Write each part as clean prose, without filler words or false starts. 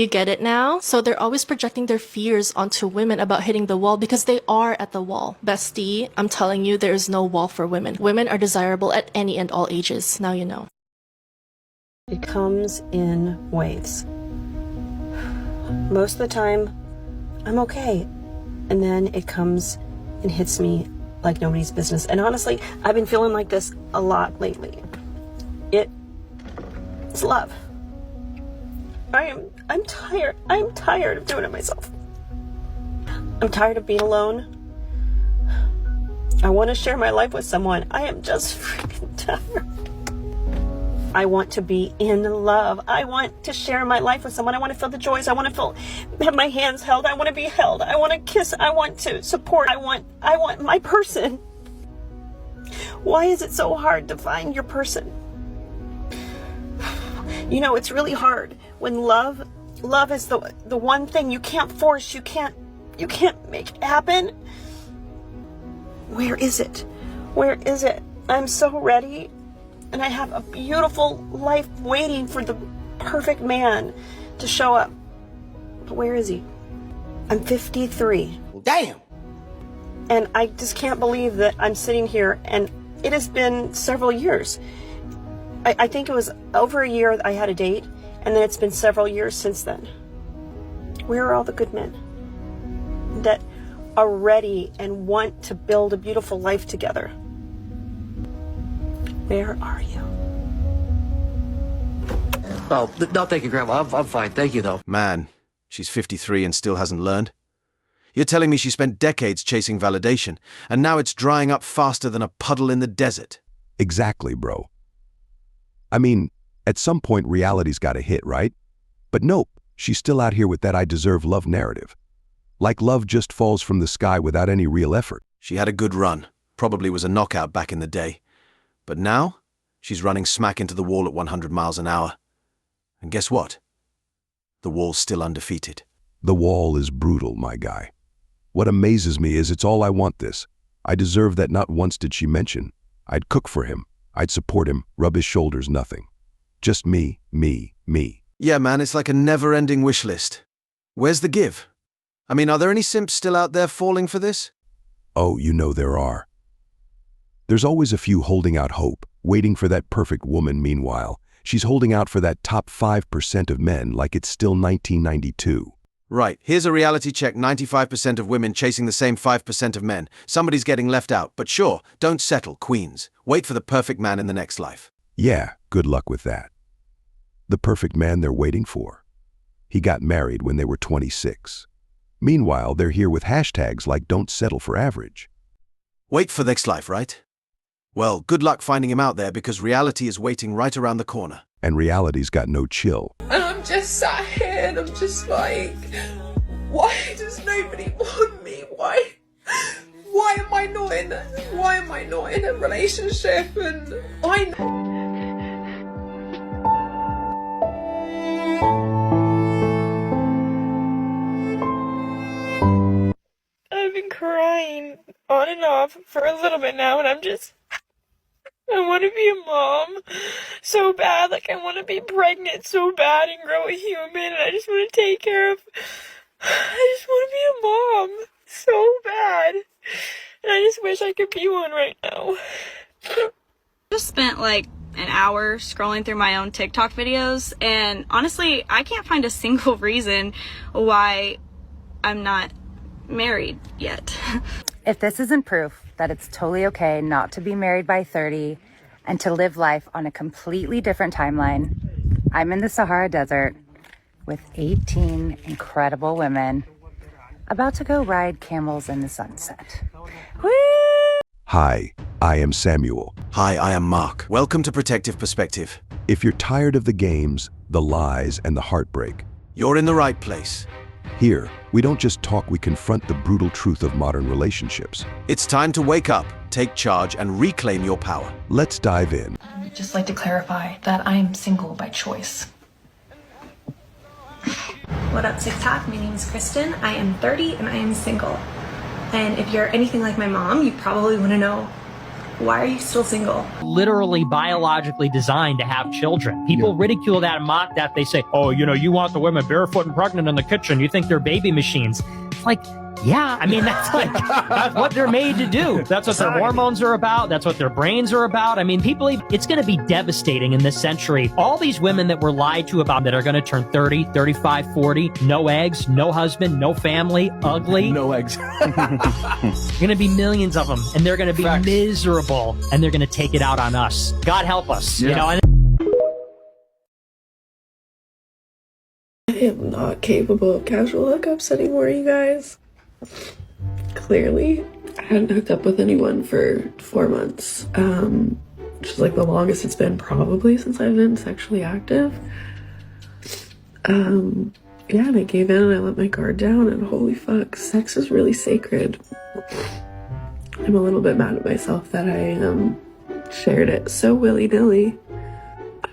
You get it now? So they're always projecting their fears onto women about hitting the wall because they are at the wall. Bestie, I'm telling you, there is no wall for women. Women are desirable at any and all ages. Now you know. It comes in waves. Most of the time, I'm okay. And then it comes and hits me like nobody's business. And honestly, I've been feeling like this a lot lately. It's love. I'm tired. I'm tired of doing it myself. I'm tired of being alone. I want to share my life with someone. I am just freaking tired. I want to be in love. I want to share my life with someone. I want to feel the joys. I want to have my hands held. I want to be held. I want to kiss. I want to support. I want my person. Why is it so hard to find your person? You know, it's really hard when love is the one thing you can't force, you can't make it happen. Where is it? Where is it? I'm so ready, and I have a beautiful life waiting for the perfect man to show up. But where is he? I'm 53. Damn! And I just can't believe that I'm sitting here, and it has been several years. I think it was over a year I had a date, and then it's been several years since then. Where are all the good men that are ready and want to build a beautiful life together? Where are you? Oh, no, thank you, Grandma. I'm fine. Thank you, though. Man, she's 53 and still hasn't learned. You're telling me she spent decades chasing validation, and now it's drying up faster than a puddle in the desert. Exactly, bro. I mean, at some point reality's got to hit, right? But nope, she's still out here with that I deserve love narrative. Like love just falls from the sky without any real effort. She had a good run, probably was a knockout back in the day. But now, she's running smack into the wall at 100 miles an hour. And guess what? The wall's still undefeated. The wall is brutal, my guy. What amazes me is it's all I want this. I deserve that not once did she mention. I'd cook for him. I'd support him, rub his shoulders, nothing. Just me, me, me. Yeah, man, it's like a never-ending wish list. Where's the give? I mean, are there any simps still out there falling for this? Oh, you know there are. There's always a few holding out hope, waiting for that perfect woman. Meanwhile, she's holding out for that top 5% of men like it's still 1992. Right, here's a reality check. 95% of women chasing the same 5% of men. Somebody's getting left out, but sure, don't settle, queens. Wait for the perfect man in the next life. Yeah, good luck with that. The perfect man they're waiting for. He got married when they were 26. Meanwhile, they're here with hashtags like don't settle for average. Wait for next life, right? Well, good luck finding him out there because reality is waiting right around the corner. And reality's got no chill. And I'm just sat here and I'm just like, why does nobody want me? Why am I not in a relationship? And I've been crying on and off for a little bit now, and I want to be a mom so bad. Like, I want to be pregnant so bad and grow a human, and I just want to take care of, I just want to be a mom so bad, and I just wish I could be one right now. Just spent like an hour scrolling through my own TikTok videos, and honestly, I can't find a single reason why I'm not married yet. If this isn't proof that it's totally okay not to be married by 30 and to live life on a completely different timeline, I'm in the Sahara Desert with 18 incredible women about to go ride camels in the sunset. Woo! Hi, I am Samuel. Hi, I am Mark. Welcome to Protective Perspective. If you're tired of the games, the lies, and the heartbreak, You're in the right place. here, we don't just talk, we confront the brutal truth of modern relationships. It's time to wake up, take charge, and reclaim your power. Let's dive in. I'd just like to clarify that I'm single by choice. What up, TikTok? My name is Kristen. I am 30 and I am single. And if you're anything like my mom, you probably want to know Why are you still single? Literally biologically designed to have children. People ridicule that and mock that. They say, oh, you know, you want the women barefoot and pregnant in the kitchen. You think they're baby machines. It's like, yeah, I mean, that's what they're made to do. That's what their hormones are about. That's what their brains are about. I mean, it's going to be devastating in this century. All these women that were lied to about that are going to turn 30, 35, 40, no eggs, no husband, no family, ugly. No eggs. Going to be millions of them, and they're going to be miserable, and they're going to take it out on us. God help us, you know. I am not capable of casual hookups anymore, you guys. Clearly, I hadn't hooked up with anyone for 4 months, which is like the longest it's been probably since I've been sexually active. Yeah, and I gave in and I let my guard down, and holy fuck, sex is really sacred. I'm a little bit mad at myself that I shared it so willy-nilly.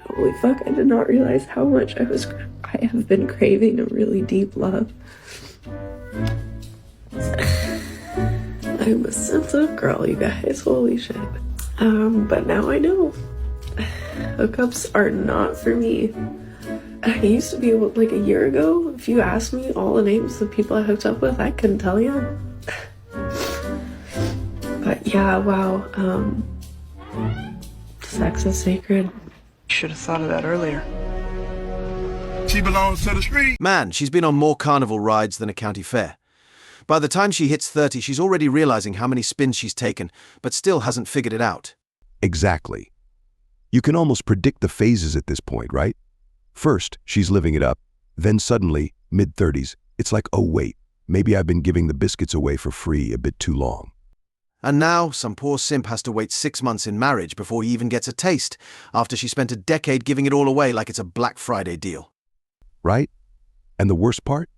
Holy fuck, I did not realize how much I have been craving a really deep love. I'm a sensitive girl, you guys, holy shit. But now I know. Hookups are not for me. I used to be able, like a year ago, if you asked me all the names of people I hooked up with, I couldn't tell you. But yeah, wow, sex is sacred. Should have thought of that earlier. She belongs to the street. Man, she's been on more carnival rides than a county fair. By the time she hits 30, she's already realizing how many spins she's taken, but still hasn't figured it out. Exactly. You can almost predict the phases at this point, right? First, she's living it up. Then suddenly, mid-30s, it's like, oh wait, maybe I've been giving the biscuits away for free a bit too long. And now, some poor simp has to wait 6 months in marriage before he even gets a taste, after she spent a decade giving it all away like it's a Black Friday deal. Right? And the worst part?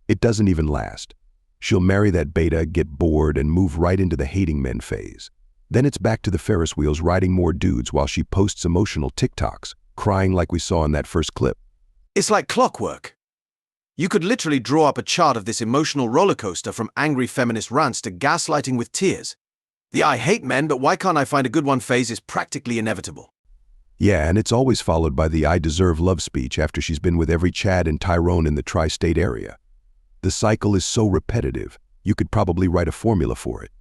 It doesn't even last. She'll marry that beta, get bored, and move right into the hating men phase. Then it's back to the Ferris wheels riding more dudes while she posts emotional TikToks, crying like we saw in that first clip. It's like clockwork. You could literally draw up a chart of this emotional roller coaster from angry feminist rants to gaslighting with tears. The I hate men, but why can't I find a good one phase is practically inevitable. Yeah, and it's always followed by the I deserve love speech after she's been with every Chad and Tyrone in the tri-state area. The cycle is so repetitive, you could probably write a formula for it.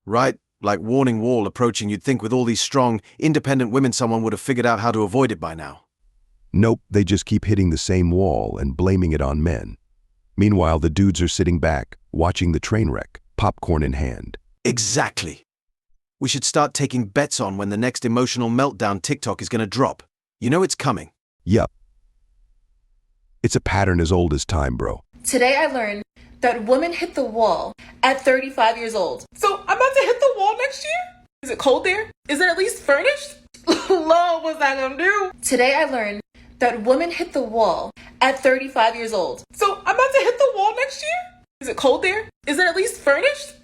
Right, like warning wall approaching, you'd think with all these strong, independent women someone would have figured out how to avoid it by now. Nope, they just keep hitting the same wall and blaming it on men. Meanwhile, the dudes are sitting back, watching the train wreck, popcorn in hand. Exactly. We should start taking bets on when the next emotional meltdown TikTok is going to drop. You know it's coming. Yup. It's a pattern as old as time, bro. Today I learned that women hit the wall at 35 years old. So I'm about to hit the wall next year? Is it cold there? Is it at least furnished? Lord, what's that gonna do? Today I learned that women hit the wall at 35 years old. So I'm about to hit the wall next year? Is it cold there? Is it at least furnished?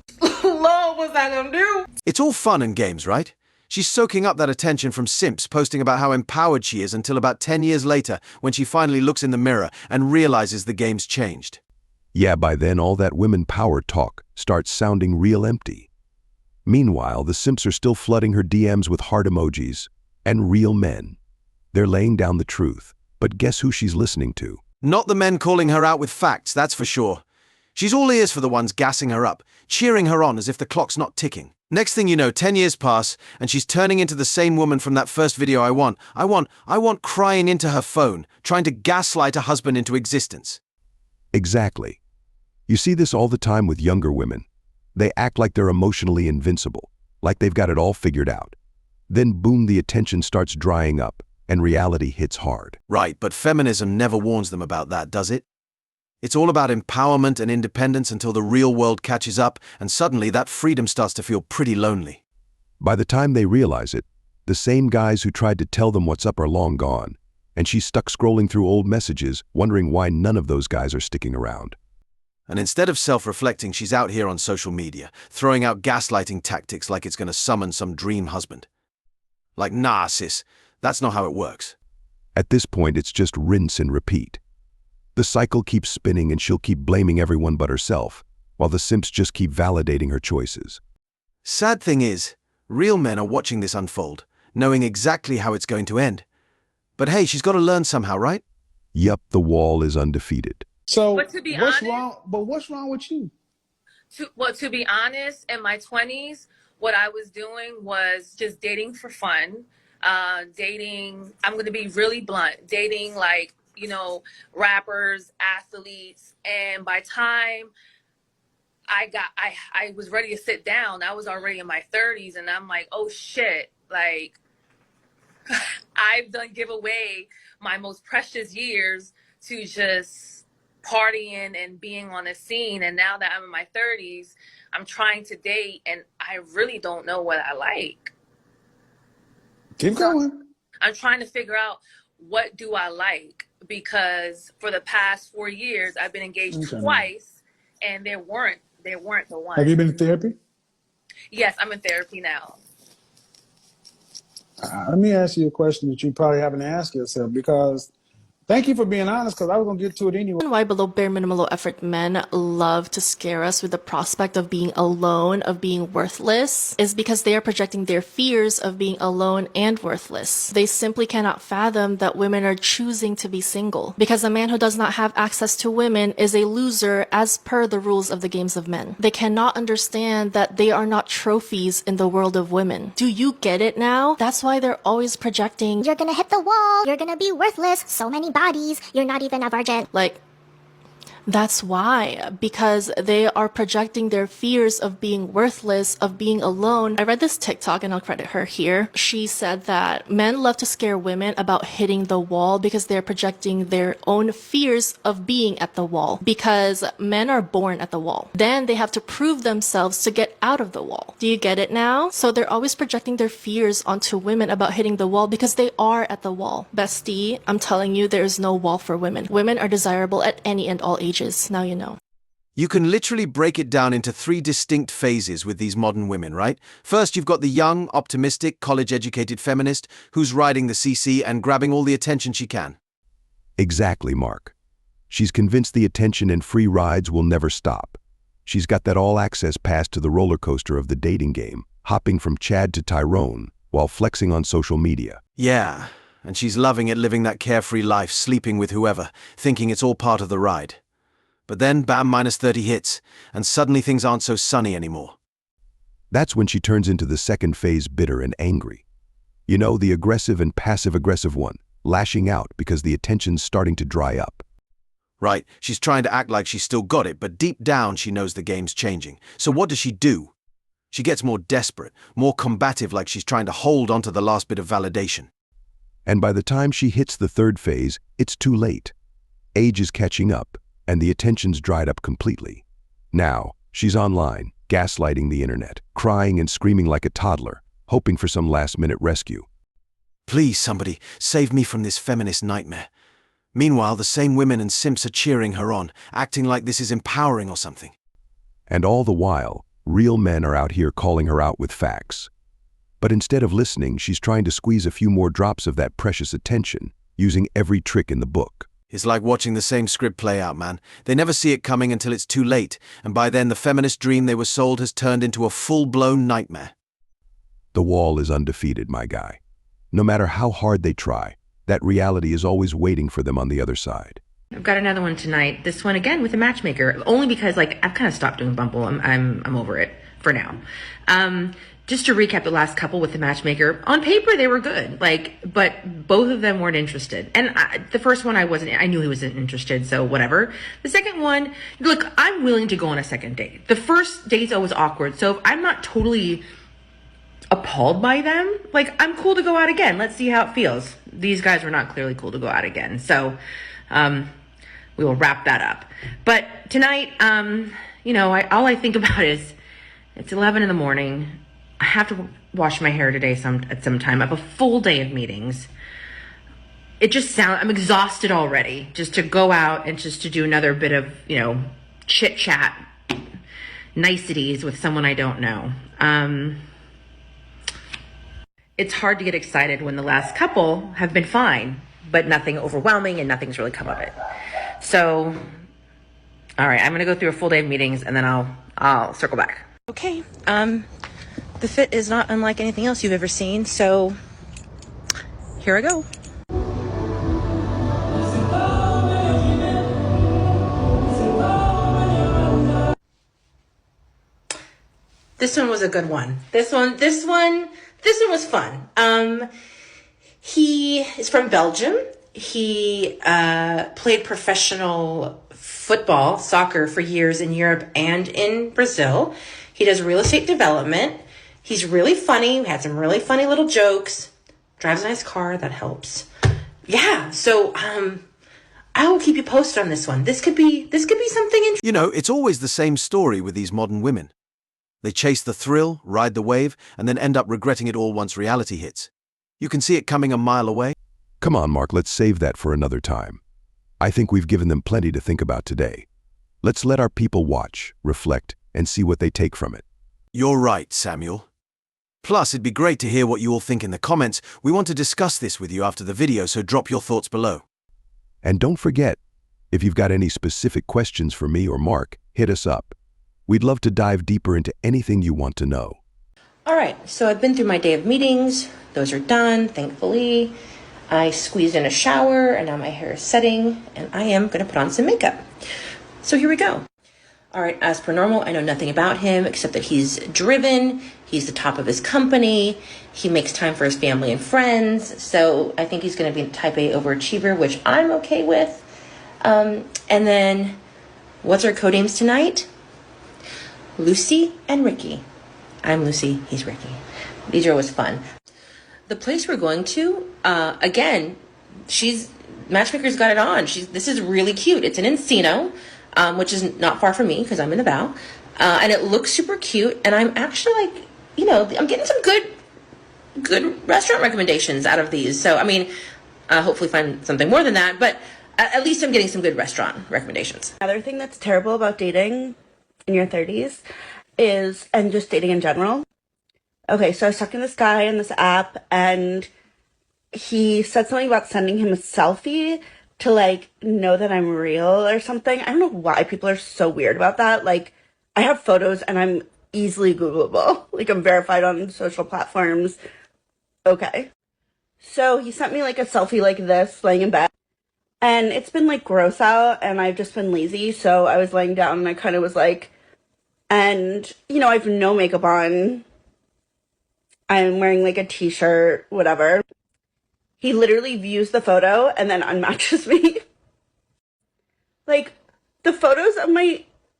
Lord, what's that gonna do? It's all fun and games, right? She's soaking up that attention from simps posting about how empowered she is until about 10 years later when she finally looks in the mirror and realizes the game's changed. Yeah, by then all that women power talk starts sounding real empty. Meanwhile, the simps are still flooding her DMs with heart emojis and real men. They're laying down the truth, but guess who she's listening to? Not the men calling her out with facts, that's for sure. She's all ears for the ones gassing her up, cheering her on as if the clock's not ticking. Next thing you know, 10 years pass, and she's turning into the same woman from that first video I want crying into her phone, trying to gaslight a husband into existence. Exactly. You see this all the time with younger women. They act like they're emotionally invincible, like they've got it all figured out. Then boom, the attention starts drying up, and reality hits hard. Right, but feminism never warns them about that, does it? It's all about empowerment and independence until the real world catches up, and suddenly that freedom starts to feel pretty lonely. By the time they realize it, the same guys who tried to tell them what's up are long gone, and she's stuck scrolling through old messages, wondering why none of those guys are sticking around. And instead of self-reflecting, she's out here on social media, throwing out gaslighting tactics like it's going to summon some dream husband. Like, nah, sis, that's not how it works. At this point, it's just rinse and repeat. The cycle keeps spinning and she'll keep blaming everyone but herself, while the simps just keep validating her choices. Sad thing is, Real men are watching this unfold, knowing exactly how it's going to end. But hey, she's got to learn somehow, right? Yup, the wall is undefeated. So But to be what's honest, wrong? But what's wrong with you? to be honest, in my 20s, what I was doing was just dating for fun. Dating, I'm going to be really blunt, dating like, you know, rappers, athletes. And by time I was ready to sit down, I was already in my 30s, and I'm like, oh shit, like I've done give away my most precious years to just partying and being on the scene. And now that I'm in my 30s, I'm trying to date, and I really don't know what I like. Keep going. I'm trying to figure out, what do I like? Because for the past 4 years, I've been engaged twice, and they weren't the one. Have you been to therapy? Yes, I'm in therapy now. Let me ask you a question that you probably haven't asked yourself, because thank you for being honest, because I was going to get to it anyway. Why below bare minimum low effort men love to scare us with the prospect of being alone, of being worthless, is because they are projecting their fears of being alone and worthless. They simply cannot fathom that women are choosing to be single, because a man who does not have access to women is a loser as per the rules of the games of men. They cannot understand that they are not trophies in the world of women. Do you get it now? That's why they're always projecting, you're gonna hit the wall, you're gonna be worthless, so many bodies, you're not even a virgin. Like, that's why, because they are projecting their fears of being worthless, of being alone. I read this TikTok, and I'll credit her here. She said that men love to scare women about hitting the wall because they're projecting their own fears of being at the wall, because men are born at the wall. Then they have to prove themselves to get out of the wall. Do you get it now? So they're always projecting their fears onto women about hitting the wall because they are at the wall. Bestie, I'm telling you, there is no wall for women. Women are desirable at any and all ages. Now you know. You can literally break it down into 3 distinct phases with these modern women, right? First, you've got the young, optimistic, college-educated feminist who's riding the CC and grabbing all the attention she can. Exactly, Mark. She's convinced the attention and free rides will never stop. She's got that all-access pass to the roller coaster of the dating game, hopping from Chad to Tyrone while flexing on social media. Yeah, and she's loving it, living that carefree life, sleeping with whoever, thinking it's all part of the ride. But then, bam, minus 30 hits, and suddenly things aren't so sunny anymore. That's when she turns into the second phase, bitter and angry. You know, the aggressive and passive-aggressive one, lashing out because the attention's starting to dry up. Right, she's trying to act like she's still got it, but deep down she knows the game's changing. So what does she do? She gets more desperate, more combative, like she's trying to hold onto the last bit of validation. And by the time she hits the third phase, it's too late. Age is catching up, and the attention's dried up completely. Now, she's online, gaslighting the internet, crying and screaming like a toddler, hoping for some last-minute rescue. Please, somebody, save me from this feminist nightmare. Meanwhile, the same women and simps are cheering her on, acting like this is empowering or something. And all the while, real men are out here calling her out with facts. But instead of listening, she's trying to squeeze a few more drops of that precious attention, using every trick in the book. It's like watching the same script play out, man. They never see it coming until it's too late, and by then the feminist dream they were sold has turned into a full-blown nightmare. The wall is undefeated, my guy. No matter how hard they try, that reality is always waiting for them on the other side. I've got another one tonight. This one again with a matchmaker, only because I've kind of stopped doing Bumble. I'm over it for now. Just to recap the last couple with the matchmaker, on paper they were good, but both of them weren't interested. And the first one I knew he wasn't interested, so whatever. The second one, look, I'm willing to go on a second date. The first date's always awkward, so if I'm not totally appalled by them, I'm cool to go out again. Let's see how it feels. These guys were not clearly cool to go out again, so we will wrap that up. But tonight, all I think about is it's 11 in the morning. I have to wash my hair today at some time. I have a full day of meetings. I'm exhausted already just to go out and just to do another bit of, chit chat, niceties with someone I don't know. It's hard to get excited when the last couple have been fine, but nothing overwhelming and nothing's really come of it. So, all right, I'm going to go through a full day of meetings and then I'll circle back. Okay, The fit is not unlike anything else you've ever seen, so here I go. This one was a good one. This one was fun. He is from Belgium. He played professional football, soccer for years in Europe and in Brazil. He does real estate development. He's really funny. We had some really funny little jokes. Drives a nice car. That helps. Yeah. So, I will keep you posted on this one. This could be something interesting. You know, it's always the same story with these modern women. They chase the thrill, ride the wave, and then end up regretting it all once reality hits. You can see it coming a mile away. Come on, Mark, let's save that for another time. I think we've given them plenty to think about today. Let's let our people watch, reflect, and see what they take from it. You're right, Samuel. Plus, it'd be great to hear what you all think in the comments. We want to discuss this with you after the video, so drop your thoughts below. And don't forget, if you've got any specific questions for me or Mark, hit us up. We'd love to dive deeper into anything you want to know. All right, so I've been through my day of meetings. Those are done, thankfully. I squeezed in a shower, and now my hair is setting, and I am going to put on some makeup. So here we go. All right, as per normal, I know nothing about him except that he's driven, he's the top of his company, he makes time for his family and friends, so I think he's going to be a type A overachiever, which I'm okay with. And then, what's our codenames tonight? Lucy and Ricky. I'm Lucy, he's Ricky. These are always fun. The place we're going to, again, Matchmaker's got it on. This is really cute. It's in Encino, which is not far from me because I'm in the Bow. And it looks super cute. And I'm actually like, I'm getting some good restaurant recommendations out of these. So, I mean, hopefully find something more than that. But at least I'm getting some good restaurant recommendations. Another thing that's terrible about dating in your 30s is, and just dating in general. Okay, so I was talking to this guy in this app, and he said something about sending him a selfie to, like, know that I'm real or something. I don't know why people are so weird about that. Like, I have photos, and I'm easily Googleable. Like, I'm verified on social platforms. Okay. So he sent me, like, a selfie like this, laying in bed. And it's been, like, gross out, and I've just been lazy, so I was laying down, and I kind of was like, and, I have no makeup on. I'm wearing like a t-shirt, whatever. He literally views the photo and then unmatches me. Like, the photos of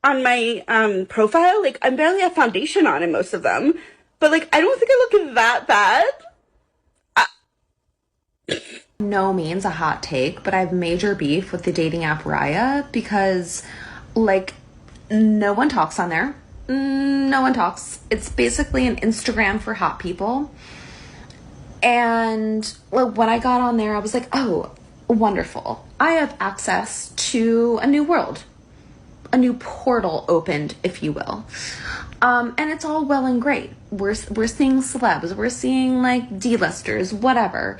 on my profile, like, I barely have foundation on in most of them. But, like, I don't think I look that bad. No means a hot take, but I have major beef with the dating app Raya because, like, no one talks on there. No one talks. It's basically an Instagram for hot people. And when I got on there, I was like, oh, wonderful. I have access to a new world. A new portal opened, if you will. And it's all well and great. We're seeing celebs. We're seeing, like, D-listers, whatever.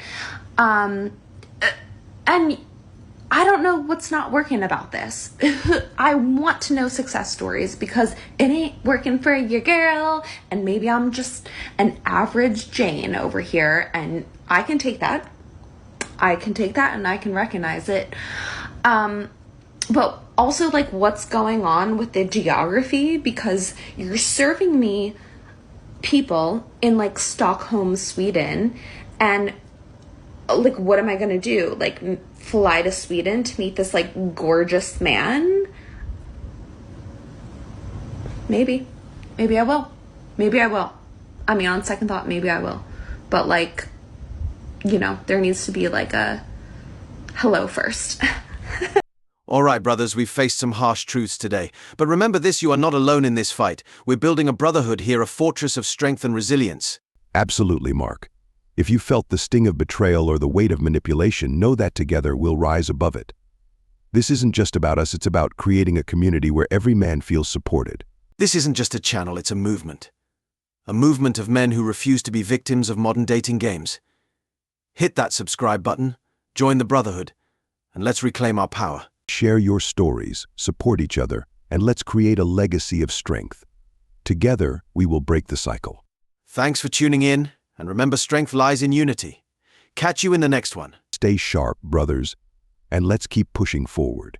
And I don't know what's not working about this. I want to know success stories because it ain't working for your girl, and maybe I'm just an average Jane over here, and I can take that. And I can recognize it. But also, like, what's going on with the geography, because you're serving me people in, like, Stockholm, Sweden, and, like, what am I gonna do? Like, fly to Sweden to meet this, like, gorgeous man? Maybe I will. I mean, on second thought, maybe I will. But, like, there needs to be, like, a hello first. All right, brothers, we've faced some harsh truths today. But remember this, you are not alone in this fight. We're building a brotherhood here, a fortress of strength and resilience. Absolutely, Mark. If you felt the sting of betrayal or the weight of manipulation, know that together we'll rise above it. This isn't just about us, it's about creating a community where every man feels supported. This isn't just a channel, it's a movement. A movement of men who refuse to be victims of modern dating games. Hit that subscribe button, join the brotherhood, and let's reclaim our power. Share your stories, support each other, and let's create a legacy of strength. Together, we will break the cycle. Thanks for tuning in, and remember, strength lies in unity. Catch you in the next one. Stay sharp, brothers, and let's keep pushing forward.